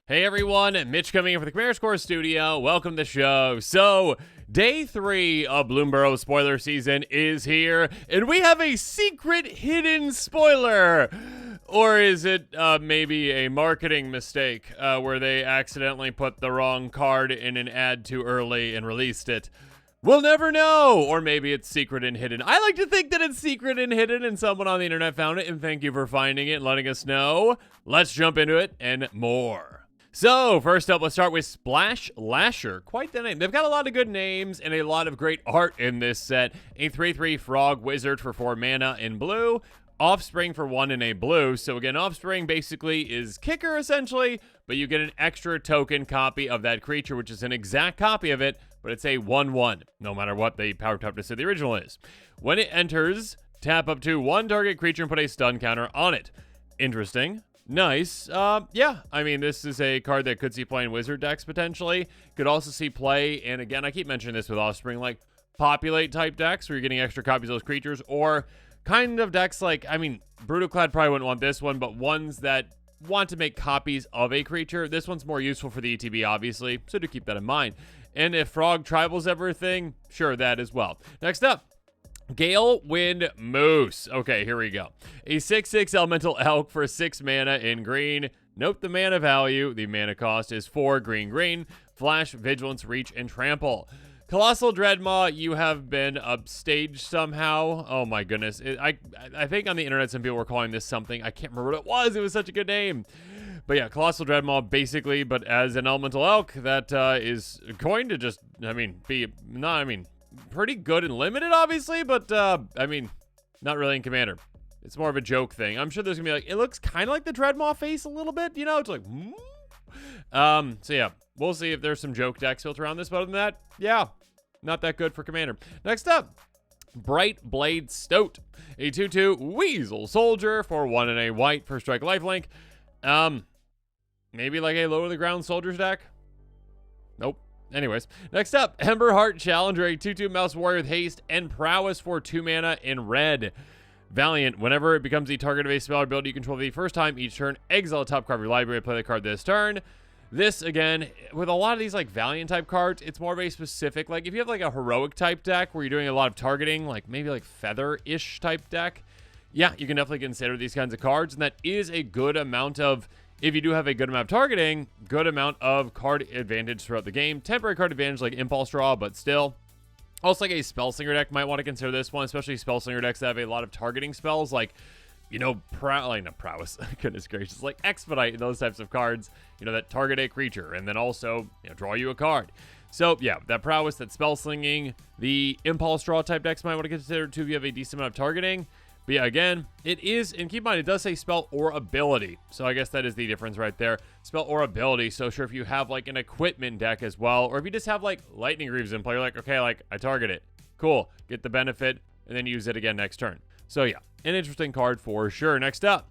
Hey everyone, Mitch coming in for the Commander Score Studio. Welcome to the show. So, day 3 of Bloomburrow Spoiler season is here, and we have a secret hidden spoiler. Or is it maybe a marketing mistake where they accidentally put the wrong card in an ad too early and released it? We'll never know. Or maybe it's secret and hidden. I like to think that it's secret and hidden and someone on the internet found it, and thank you for finding it and letting us know. Let's jump into it and more. So, first up, let's start with Splash Lasher. Quite the name. They've got a lot of good names and a lot of great art in this set. A 3/3 Frog Wizard for 4 mana in blue. Offspring for 1 in a blue. So again, Offspring basically is Kicker essentially, but you get an extra token copy of that creature, which is an exact copy of it, but it's a 1/1, no matter what the power toughness of the original is. When it enters, tap up to 1 target creature and put a stun counter on it. Interesting. Nice. Yeah, I mean, this is a card that could see play in Wizard decks, potentially. Could also see play, and again, I keep mentioning this with Offspring, like Populate type decks, where you're getting extra copies of those creatures, or kind of decks like, I mean, Brutoclad probably wouldn't want this one, but ones that want to make copies of a creature. This one's more useful for the ETB, obviously, so do keep that in mind. And if Frog Tribal's ever a thing, sure, that as well. Next up, Gale Wind Moose. Okay, here we go. A 6/6 Elemental Elk for 6 mana in green. Note the mana value. The mana cost is 4 green. Flash, Vigilance, Reach, and Trample. Colossal Dreadmaw, you have been upstaged somehow. Oh my goodness. I think on the internet some people were calling this something. I can't remember what it was. It was such a good name. But yeah, Colossal Dreadmaw basically, but as an Elemental Elk that is going to just, pretty good and limited, obviously, but, not really in Commander. It's more of a joke thing. I'm sure there's gonna be like, it looks kind of like the Dreadmaw face a little bit, you know? It's like, so yeah, we'll see if there's some joke decks built around this, but other than that, yeah, not that good for Commander. Next up, Bright Blade Stoat. A 2/2 Weasel Soldier for 1 and a white for strike lifelink. Maybe like a low to the ground soldiers deck? Nope. Anyways, next up, Emberheart Challenger, a 2/2 Mouse Warrior with haste and prowess for 2 mana in red. Valiant, whenever it becomes the target of a spell or ability you control for the first time each turn, exile a top card of your library, play the card this turn. This, again, with a lot of these like Valiant type cards, it's more of a specific, like if you have like a heroic type deck where you're doing a lot of targeting, like maybe like Feather-ish type deck, yeah, you can definitely consider these kinds of cards, and that is a good amount of, if you do have a good amount of targeting, good amount of card advantage throughout the game. Temporary card advantage like Impulse Draw, but still. Also, like a Spellslinger deck might want to consider this one, especially Spellslinger decks that have a lot of targeting spells, like, you know, Prowess, goodness gracious, like Expedite and those types of cards, you know, that target a creature, and then also, you know, draw you a card. So, yeah, that Prowess, that Spellslinging, the Impulse Draw type decks might want to consider too if you have a decent amount of targeting. But yeah, again, it is, and keep in mind, it does say spell or ability. So I guess that is the difference right there. Spell or ability. So sure, if you have like an equipment deck as well, or if you just have like Lightning Greaves in play, you're like, okay, like I target it. Cool. Get the benefit and then use it again next turn. So yeah, an interesting card for sure. Next up,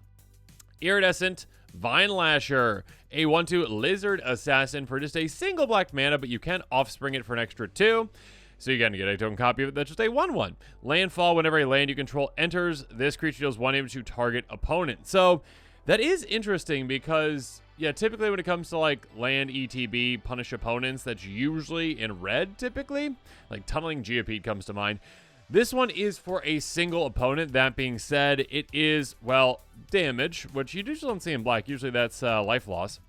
Iridescent Vine Lasher. A 1/2 Lizard Assassin for just a single black mana, but you can offspring it for an extra 2. So you're going to get a token copy of it that's just a 1/1. Landfall, whenever a land you control enters, this creature deals 1 damage to target opponent. So that is interesting because, yeah, typically when it comes to like land ETB, punish opponents, that's usually in red typically. Like Tunneling Geopede comes to mind. This one is for a single opponent. That being said, it is, well, damage, which you usually don't see in black. Usually that's life loss.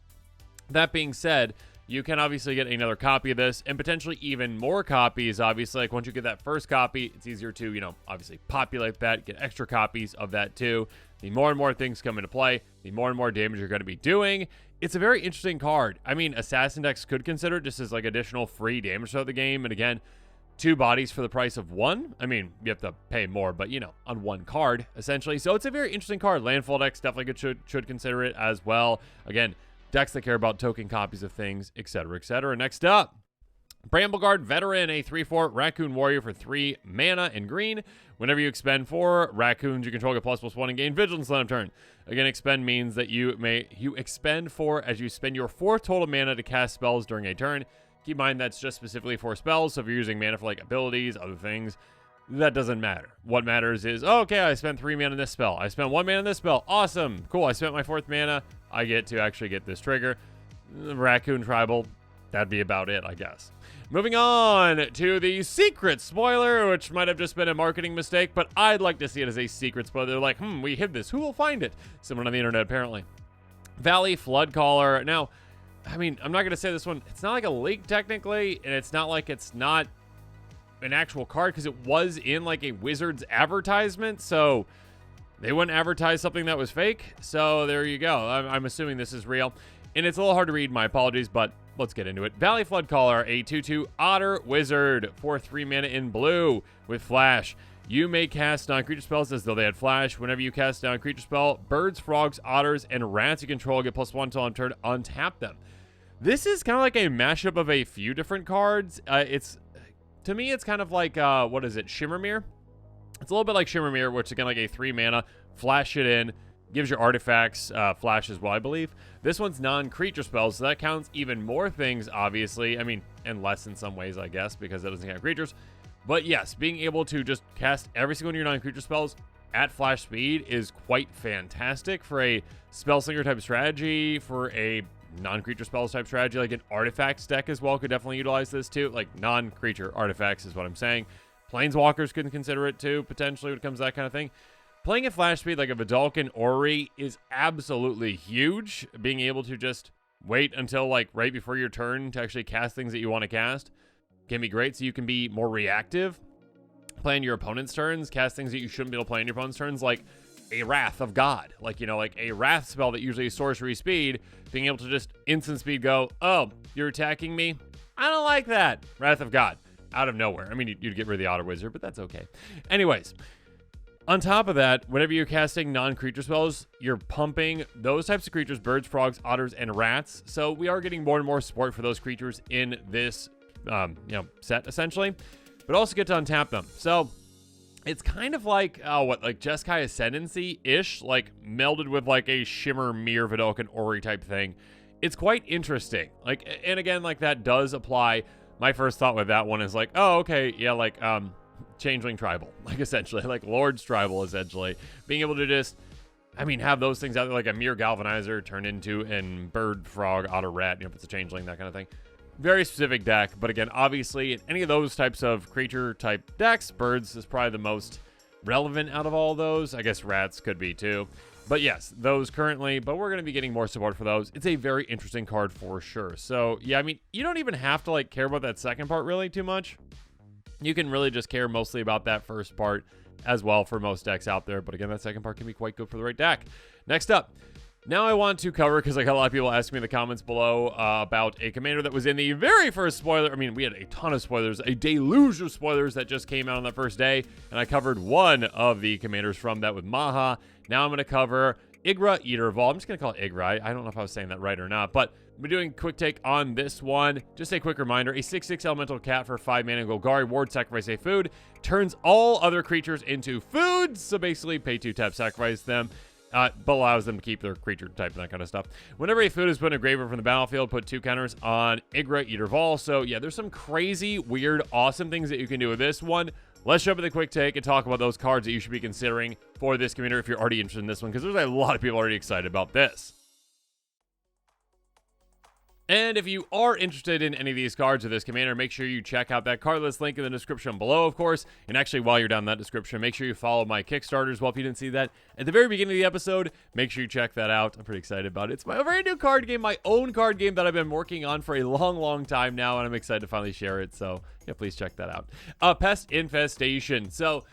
That being said, you can obviously get another copy of this and potentially even more copies. Obviously, like once you get that first copy, it's easier to, you know, obviously populate that, get extra copies of that too. The more and more things come into play, the more and more damage you're going to be doing. It's a very interesting card. I mean, Assassin decks could consider it just as like additional free damage throughout the game. And again, 2 bodies for the price of 1. I mean, you have to pay more, but you know, on 1 card essentially. So it's a very interesting card. Landfall decks definitely should consider it as well. Again, decks that care about token copies of things, etc., etc. Next up, Brambleguard Veteran, a 3/4 Raccoon Warrior for 3 mana in green. Whenever you expend 4 raccoons you control, get ++1 and gain Vigilance on turn. Again, expend means that you expend 4 as you spend your 4 total mana to cast spells during a turn. Keep in mind that's just specifically for spells, so if you're using mana for like abilities, other things, that doesn't matter. What matters is, oh, okay, I spent 3 mana in this spell. I spent 1 mana in this spell. Awesome. Cool. I spent my 4th mana. I get to actually get this trigger. The Raccoon Tribal, that'd be about it, I guess. Moving on to the secret spoiler, which might have just been a marketing mistake, but I'd like to see it as a secret spoiler. They're like, we hid this. Who will find it? Someone on the internet, apparently. Valley Floodcaller. Now, I mean, I'm not going to say this one. It's not like a leak, technically, and it's not like it's not an actual card, because it was in like a Wizards advertisement, so they wouldn't advertise something that was fake. So there you go. I'm assuming this is real, and it's a little hard to read. My apologies, but let's get into it. Valley Floodcaller, a 2/2 Otter Wizard for 3 mana in blue with Flash. You may cast non-creature spells as though they had Flash. Whenever you cast down a creature spell, birds, frogs, otters, and rats you control get +1 until on turn. Untap them. This is kind of like a mashup of a few different cards. To me, it's kind of like, what is it, Shimmermere? It's a little bit like Shimmermere, which is again like a 3 mana, flash it in, gives your artifacts flash as well, I believe. This one's non-creature spells, so that counts even more things, obviously. I mean, and less in some ways, I guess, because it doesn't count creatures. But yes, being able to just cast every single one of your non-creature spells at flash speed is quite fantastic for a spellslinger type strategy, for a non-creature spells type strategy. Like an artifacts deck as well could definitely utilize this too. Like non-creature artifacts is what I'm saying. Planeswalkers could consider it too, potentially, when it comes to that kind of thing. Playing at flash speed like a Vidalcan Ori is absolutely huge. Being able to just wait until like right before your turn to actually cast things that you want to cast can be great, so you can be more reactive. Playing your opponent's turns, cast things that you shouldn't be able to play on your opponent's turns, like a Wrath of God. Like, you know, like a Wrath spell that usually is sorcery speed, being able to just instant speed go, oh, you're attacking me? I don't like that. Wrath of God. Out of nowhere. I mean, you'd get rid of the Otter Wizard, but that's okay. Anyways, on top of that, whenever you're casting non-creature spells, you're pumping those types of creatures, birds, frogs, otters, and rats. So we are getting more and more support for those creatures in this set, essentially. But also get to untap them. So it's kind of like, like Jeskai Ascendancy-ish, like melded with like a Shimmermere Vidalcan Ori type thing. It's quite interesting. Like, and again, like that does apply. My first thought with that one is like, oh, okay, yeah, like Changeling Tribal, like essentially, like Lord's Tribal, essentially. Being able to just, I mean, have those things out there, like a Mere Galvanizer turn into an bird, frog, otter, rat, you know, if it's a Changeling, that kind of thing. Very specific deck, but again, obviously, in any of those types of creature-type decks, birds is probably the most relevant out of all those. I guess rats could be too. But yes, those currently, but we're going to be getting more support for those. It's a very interesting card for sure. So, yeah, I mean, you don't even have to, like, care about that second part really too much. You can really just care mostly about that first part as well for most decks out there. But again, that second part can be quite good for the right deck. Next up. Now I want to cover, because I got a lot of people asking me in the comments below about a commander that was in the very first spoiler. I mean, we had a ton of spoilers, a deluge of spoilers that just came out on that first day, and I covered one of the commanders from that with Maha. Now I'm going to cover Igra Eaterval. I'm just going to call it Igra. I don't know if I was saying that right or not, but we're doing a quick take on this one. Just a quick reminder, a 6/6 elemental cat for 5 mana Golgari ward, sacrifice a food, turns all other creatures into food, so basically pay 2 tap, sacrifice them. But allows them to keep their creature type and that kind of stuff. Whenever a food is put in a graveyard from the battlefield, put 2 counters on Igra Eaterval. So yeah, there's some crazy, weird, awesome things that you can do with this one. Let's jump into the quick take and talk about those cards that you should be considering for this commander if you're already interested in this one, because there's a lot of people already excited about this. And if you are interested in any of these cards or this commander, make sure you check out that card list link in the description below, of course. And actually, while you're down that description, make sure you follow my Kickstarter as well if you didn't see that at the very beginning of the episode. Make sure you check that out. I'm pretty excited about it. It's my very new card game, my own card game that I've been working on for a long, long time now, and I'm excited to finally share it. So yeah, please check that out. Pest Infestation. So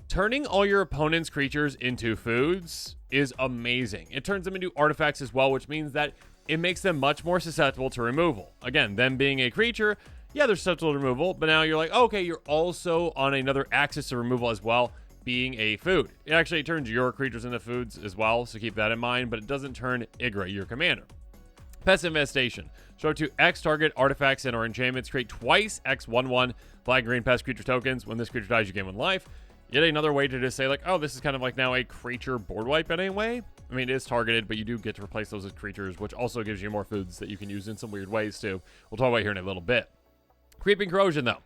turning all your opponent's creatures into foods is amazing. It turns them into artifacts as well, which means that it makes them much more susceptible to removal. Again, them being a creature, yeah, they're susceptible to removal, but now you're like, okay, you're also on another axis to removal as well, being a food. It actually turns your creatures into foods as well, so keep that in mind, but it doesn't turn Igra, your commander. Pest Infestation. Show 2 X target artifacts and or enchantments. Create twice X 1/1 black and green pest creature tokens. When this creature dies, you gain 1 life. Yet another way to just say, like, oh, this is kind of like now a creature board wipe anyway. I mean, it is targeted, but you do get to replace those as creatures, which also gives you more foods that you can use in some weird ways, too. We'll talk about here in a little bit. Creeping Corrosion, though.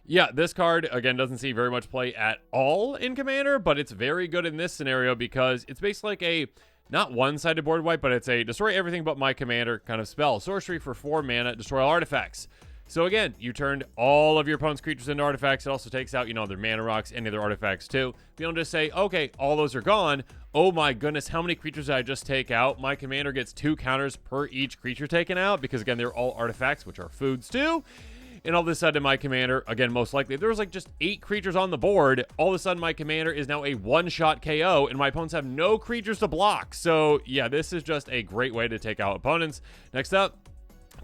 Yeah, this card, again, doesn't see very much play at all in Commander, but it's very good in this scenario because it's basically like a, not one-sided board wipe, but it's a destroy everything but my commander kind of spell. Sorcery for 4 mana, destroy all artifacts. So again, you turned all of your opponent's creatures into artifacts. It also takes out, their mana rocks, any other artifacts too. You don't just say, okay, all those are gone. Oh my goodness, how many creatures did I just take out? My commander gets 2 counters per each creature taken out because, again, they're all artifacts, which are foods too. And all of a sudden, my commander, again, most likely, there was like just 8 creatures on the board. All of a sudden, my commander is now a one-shot KO, and my opponents have no creatures to block. So, yeah, this is just a great way to take out opponents. Next up,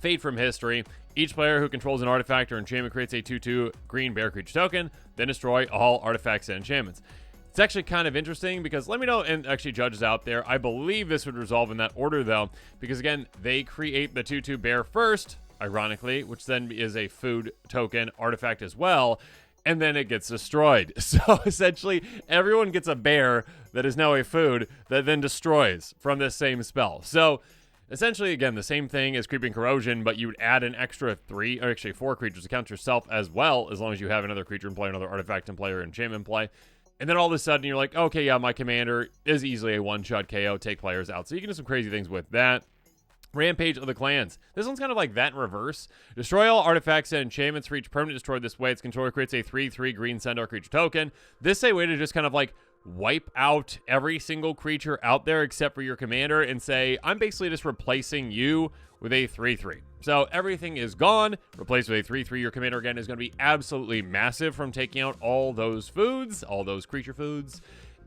Fate from History. Each player who controls an artifact or enchantment creates a 2/2 green bear creature token, then destroy all artifacts and enchantments. It's actually kind of interesting because let me know, and actually judges out there, I believe this would resolve in that order, though, because, again, they create the 2/2 bear first, ironically, which then is a food token artifact as well, and then it gets destroyed. So essentially, everyone gets a bear that is now a food that then destroys from this same spell. So essentially, again, the same thing as Creeping Corrosion, but you would add an extra 3, or actually 4 creatures to count yourself as well, as long as you have another creature in play, another artifact in play, or enchantment in play. And then all of a sudden, you're like, okay, yeah, my commander is easily a one-shot KO, take players out. So you can do some crazy things with that. Rampage of the Clans. This one's kind of like that in reverse. Destroy all artifacts and enchantments for each permanent destroyed this way. Its controller creates a 3/3 green Centaur creature token. This is a way to just kind of like wipe out every single creature out there except for your commander and say, I'm basically just replacing you with a 3/3. So everything is gone, replaced with a 3/3. Your commander, again, is going to be absolutely massive from taking out all those foods, all those creature foods.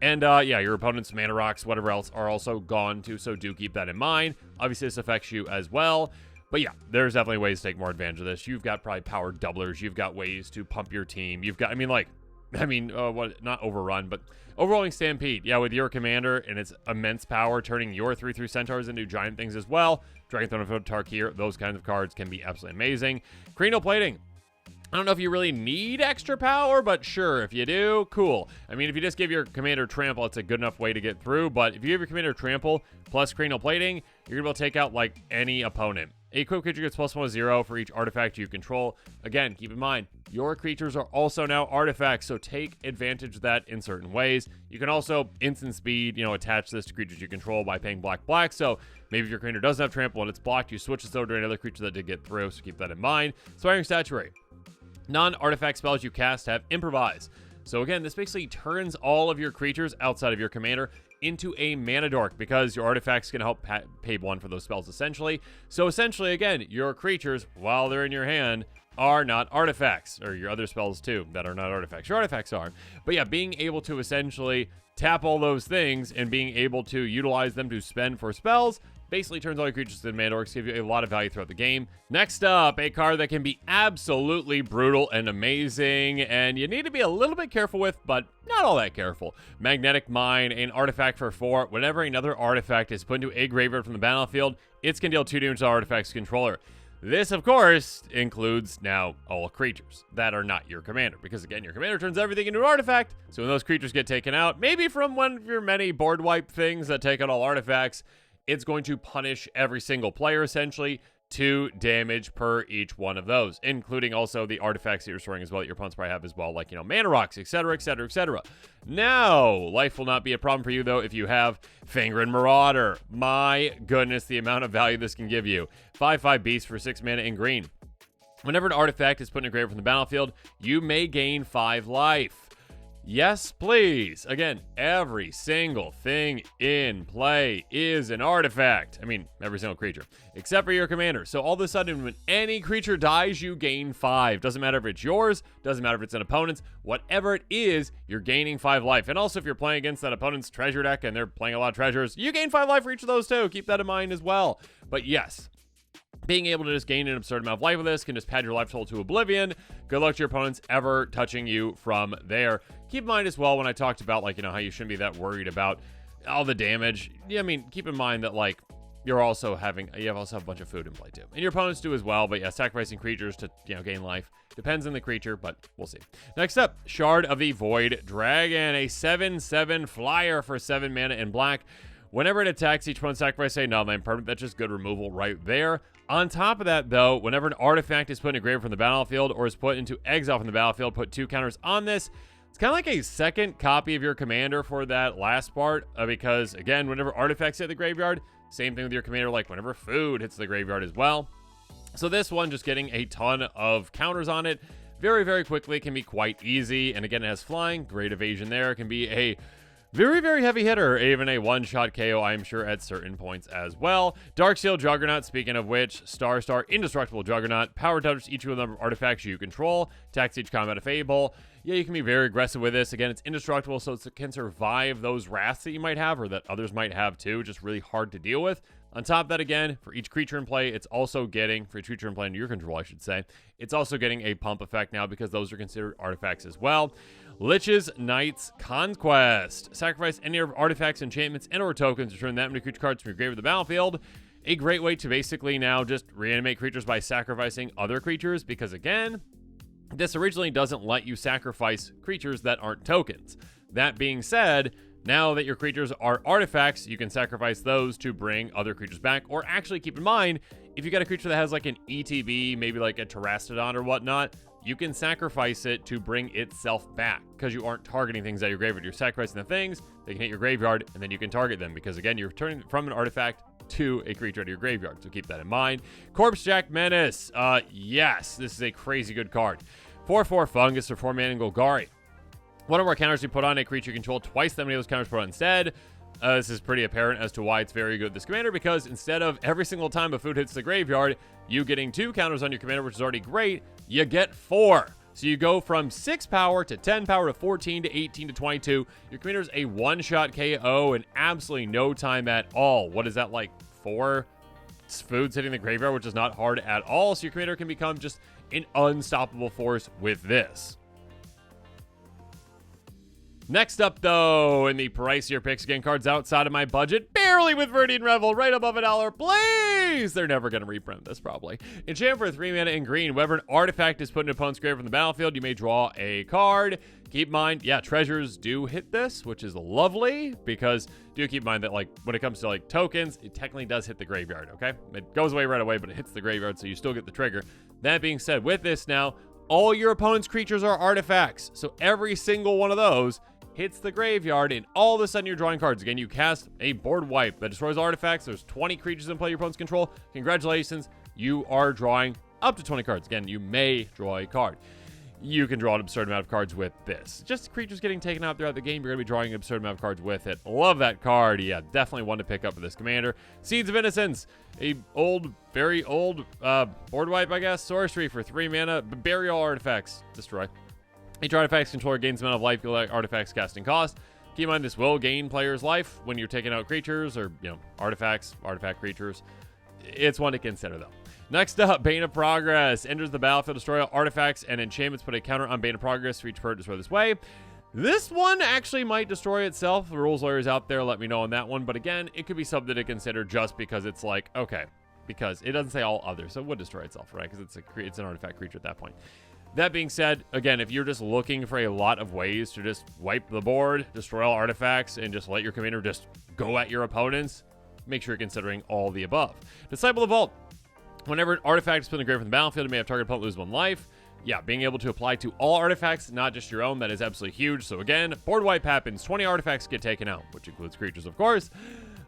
And, yeah, your opponent's mana rocks, whatever else, are also gone, too, so do keep that in mind. Obviously, this affects you as well. But, yeah, there's definitely ways to take more advantage of this. You've got probably power doublers. You've got ways to pump your team. You've got, not Overrun, but Overwhelming Stampede. Yeah, with your commander and its immense power, turning your 3/3 Centaurs into giant things as well. Dragon Throne of Tarkir, those kinds of cards can be absolutely amazing. Cranial Plating. I don't know if you really need extra power, but sure, if you do, cool. I mean, if you just give your commander trample, it's a good enough way to get through, but if you give your commander trample plus cranial plating, you're gonna be able to take out like any opponent. A equipped creature gets +1/+0 for each artifact you control. Again, keep in mind, your creatures are also now artifacts, so take advantage of that in certain ways. You can also instant speed, attach this to creatures you control by paying black. So maybe if your commander doesn't have trample and it's blocked, you switch this over to another creature that did get through, so keep that in mind. Swearing Statuary. Non-artifact spells you cast have improvise. So again, this basically turns all of your creatures outside of your commander into a mana dork because your artifacts can help pay 1 for those spells essentially. So essentially, again, your creatures, while they're in your hand, are not artifacts, or your other spells too that are not artifacts. Your artifacts are. But yeah, being able to essentially tap all those things and being able to utilize them to spend for spells basically turns all your creatures into mana dorks, give you a lot of value throughout the game. Next up, a card that can be absolutely brutal and amazing, and you need to be a little bit careful with, but not all that careful. Magnetic Mine, an artifact for 4. Whenever another artifact is put into a graveyard from the battlefield, it's going to deal 2 damage to the artifact's controller. This, of course, includes now all creatures that are not your commander, because again, your commander turns everything into an artifact, so when those creatures get taken out, maybe from one of your many board wipe things that take out all artifacts, it's going to punish every single player, essentially, 2 damage per each one of those, including also the artifacts that you're storing as well that your opponents probably have as well, like, mana rocks, etc., etc., etc. Now, life will not be a problem for you, though, if you have Fangren Marauder. My goodness, the amount of value this can give you. 5/5 beast for 6 mana in green. Whenever an artifact is put in a graveyard from the battlefield, you may gain 5 life. Yes, please. Again, every single thing in play is an artifact. I mean, every single creature, except for your commander. So all of a sudden, when any creature dies, you gain 5. Doesn't matter if it's yours, doesn't matter if it's an opponent's, whatever it is, you're gaining 5 life. And also, if you're playing against that opponent's treasure deck and they're playing a lot of treasures, you gain 5 life for each of those too. Keep that in mind as well. But yes, being able to just gain an absurd amount of life with this can just pad your life total to oblivion. Good luck to your opponents ever touching you from there. Keep in mind as well when I talked about, how you shouldn't be that worried about all the damage. Yeah, I mean, keep in mind that, you also have a bunch of food in play too. And your opponents do as well, but yeah, sacrificing creatures to, gain life. Depends on the creature, but we'll see. Next up, Shard of the Void Dragon, a 7/7 flyer for 7 mana in black. Whenever it attacks, each opponent sacrifices a non-land permanent. That's just good removal right there. On top of that, though, whenever an artifact is put in a grave from the battlefield or is put into exile from the battlefield, put 2 counters on this. It's kind of like a second copy of your commander for that last part, because, again, whenever artifacts hit the graveyard, same thing with your commander, like whenever food hits the graveyard as well. So this one, just getting a ton of counters on it very, very quickly can be quite easy. And again, it has flying, great evasion there. It can be a very, very heavy hitter, even a one-shot KO, I'm sure, at certain points as well. Darksteel Juggernaut, speaking of which, Star, Indestructible Juggernaut, power touches each of the number of artifacts you control, attacks each combat of Fable. Yeah, you can be very aggressive with this. Again, it's indestructible, so it can survive those wraths that you might have, or that others might have too, just really hard to deal with. On top of that, again, for each creature in play, it's also getting, for each creature in play under your control, I should say, it's also getting a pump effect now because those are considered artifacts as well. Lich's Knight's Conquest. Sacrifice any of artifacts, enchantments, and/or tokens. Return that many creature cards from your grave to the battlefield. A great way to basically now just reanimate creatures by sacrificing other creatures, because again, this originally doesn't let you sacrifice creatures that aren't tokens. That being said, now that your creatures are artifacts, you can sacrifice those to bring other creatures back. Or actually, keep in mind, if you got a creature that has like an ETB, maybe like a Terastodon or whatnot, you can sacrifice it to bring itself back, because you aren't targeting things at your graveyard. You're sacrificing the things, they can hit your graveyard, and then you can target them, because again, you're turning from an artifact to a creature out of your graveyard. So keep that in mind. Corpsejack Menace. Yes, this is a crazy good card. 4/4 Fungus for 4 mana and Golgari. One of our counters we put on a creature you control, twice that many of those counters put on instead. This is pretty apparent as to why it's very good with this commander, because instead of every single time a food hits the graveyard, you getting 2 counters on your commander, which is already great, you get 4. So you go from 6 power to 10 power to 14 to 18 to 22. Your commander's a one-shot KO in absolutely no time at all. What is that, like 4 foods hitting the graveyard, which is not hard at all. So your commander can become just an unstoppable force with this. Next up, though, in the pricier picks, again, cards outside of my budget, barely with Verdian Revel, right above $1. Please! They're never going to reprint this, probably. Enchant for 3 mana in green. Whenever an artifact is put in an opponent's grave from the battlefield, you may draw a card. Keep in mind, yeah, treasures do hit this, which is lovely, because do keep in mind that, like, when it comes to, like, tokens, it technically does hit the graveyard, okay? It goes away right away, but it hits the graveyard, so you still get the trigger. That being said, with this now, all your opponent's creatures are artifacts, so every single one of those hits the graveyard, and all of a sudden you're drawing cards. Again, you cast a board wipe that destroys artifacts. There's 20 creatures in play your opponent's control. Congratulations, you are drawing up to 20 cards. Again, you may draw a card. You can draw an absurd amount of cards with this. Just creatures getting taken out throughout the game, you're going to be drawing an absurd amount of cards with it. Love that card. Yeah, definitely one to pick up for this commander. Seeds of Innocence, a old, very old board wipe, I guess. Sorcery for 3 mana. Bury all artifacts. Destroy. Each artifact's controller gains amount of life equal to artifacts casting cost. Keep in mind, this will gain players' life when you're taking out creatures or, you know, artifacts, artifact creatures. It's one to consider, though. Next up, Bane of Progress. Enters the battlefield, destroy all artifacts and enchantments. Put a counter on Bane of Progress for each card destroy this way. This one actually might destroy itself. The rules lawyers out there, let me know on that one. But again, it could be something to consider just because it's like, okay, because it doesn't say all others, so it would destroy itself, right? Because it's an artifact creature at that point. That being said, again, if you're just looking for a lot of ways to just wipe the board, destroy all artifacts, and just let your commander just go at your opponents, make sure you're considering all the above. Disciple of the Vault. Whenever an artifact is put in the grave from the battlefield, it may have target opponent lose 1 life. Yeah, being able to apply to all artifacts, not just your own, that is absolutely huge. So again, board wipe happens, 20 artifacts get taken out, which includes creatures, of course.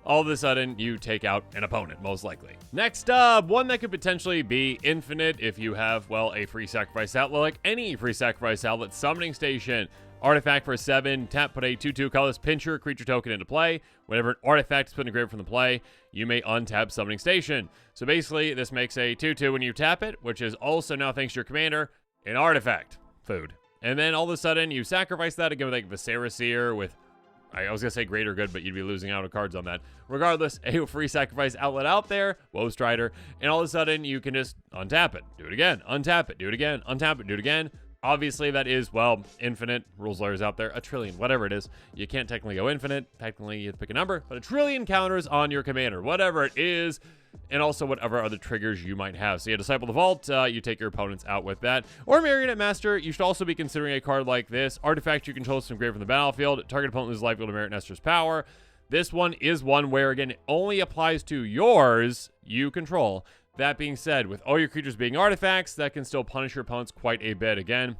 All of a sudden, you take out an opponent, most likely. Next up, one that could potentially be infinite if you have, well, a free sacrifice outlet, like any free sacrifice outlet. Summoning Station. Artifact for 7. Tap, put a 2/2 colorless pincher creature token into play. Whenever an artifact is put in the grave from the play, you may untap Summoning Station. So basically, this makes a 2/2 when you tap it, which is also now, thanks to your commander, an artifact. Food. And then all of a sudden, you sacrifice that again with like Viscera with, I was going to say greater good, but you'd be losing out on cards on that. Regardless, a free sacrifice outlet out there, Woe Strider, and all of a sudden you can just untap it, do it again, untap it, do it again, untap it, do it again. Obviously, that is, well, infinite. Rules lawyers out there, 1 trillion, whatever it is. You can't technically go infinite. Technically, you have to pick a number, but 1 trillion counters on your commander, whatever it is, and also whatever other triggers you might have. So yeah, Disciple of the Vault, you take your opponents out with that. Or Marionette Master, you should also be considering a card like this. Artifact you control from grave from the battlefield. Target opponent loses life equal to Marionette Master's power. This one is one where, again, it only applies to yours you control, That being said, with all your creatures being artifacts, that can still punish your opponents quite a bit. Again,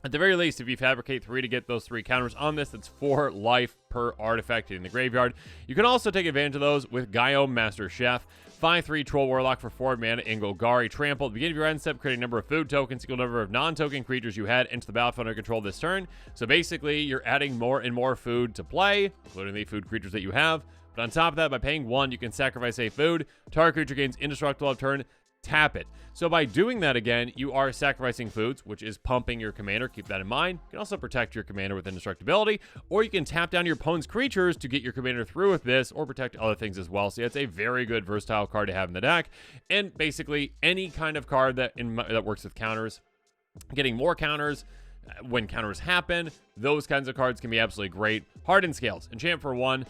at the very least, if you fabricate 3 to get those 3 counters on this, that's 4 life per artifact in the graveyard. You can also take advantage of those with Gaio Master Chef. 5/3 Troll Warlock for 4 mana in Golgari. Trample. At the beginning of your end step, create a number of food tokens equal to the number of non-token creatures you had into the battlefield under control this turn. So basically, you're adding more and more food to play, including the food creatures that you have. But on top of that, by paying 1, you can sacrifice a food. Target creature gains indestructible up turn. Tap it. So by doing that again, you are sacrificing foods, which is pumping your commander. Keep that in mind. You can also protect your commander with indestructibility, or you can tap down your opponent's creatures to get your commander through with this, or protect other things as well. So yeah, it's a very good versatile card to have in the deck. And basically, any kind of card that works with counters, getting more counters when counters happen, those kinds of cards can be absolutely great. Hardened Scales. Enchant for 1,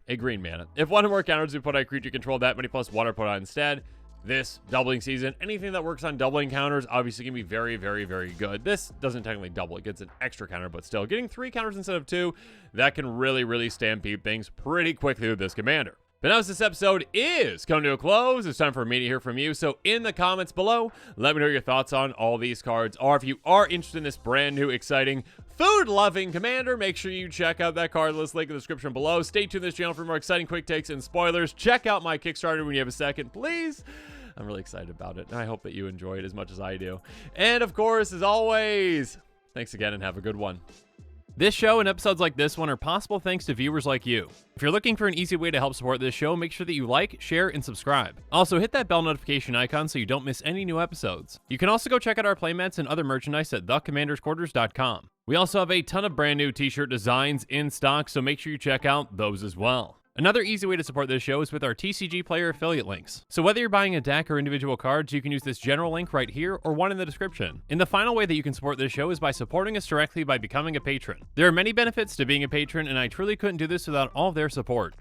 a green mana. If 1 or more counters you put on a creature you control, that many +1 are put on instead. This doubling season, anything that works on doubling counters obviously can be very, very, very good. This doesn't technically double, it gets an extra counter, but still getting 3 counters instead of 2, that can really, really stampede things pretty quickly with this commander. But now as this episode is coming to a close, it's time for me to hear from you. So in the comments below, let me know your thoughts on all these cards. Or if you are interested in this brand new, exciting, food-loving commander, make sure you check out that card list link in the description below. Stay tuned to this channel for more exciting quick takes and spoilers. Check out my Kickstarter when you have a second, please. I'm really excited about it, and I hope that you enjoy it as much as I do. And of course, as always, thanks again and have a good one. This show and episodes like this one are possible thanks to viewers like you. If you're looking for an easy way to help support this show, make sure that you like, share, and subscribe. Also, hit that bell notification icon so you don't miss any new episodes. You can also go check out our playmats and other merchandise at thecommandersquarters.com. We also have a ton of brand new t-shirt designs in stock, so make sure you check out those as well. Another easy way to support this show is with our TCG Player affiliate links. So whether you're buying a deck or individual cards, you can use this general link right here or one in the description. And the final way that you can support this show is by supporting us directly by becoming a patron. There are many benefits to being a patron, and I truly couldn't do this without all of their support.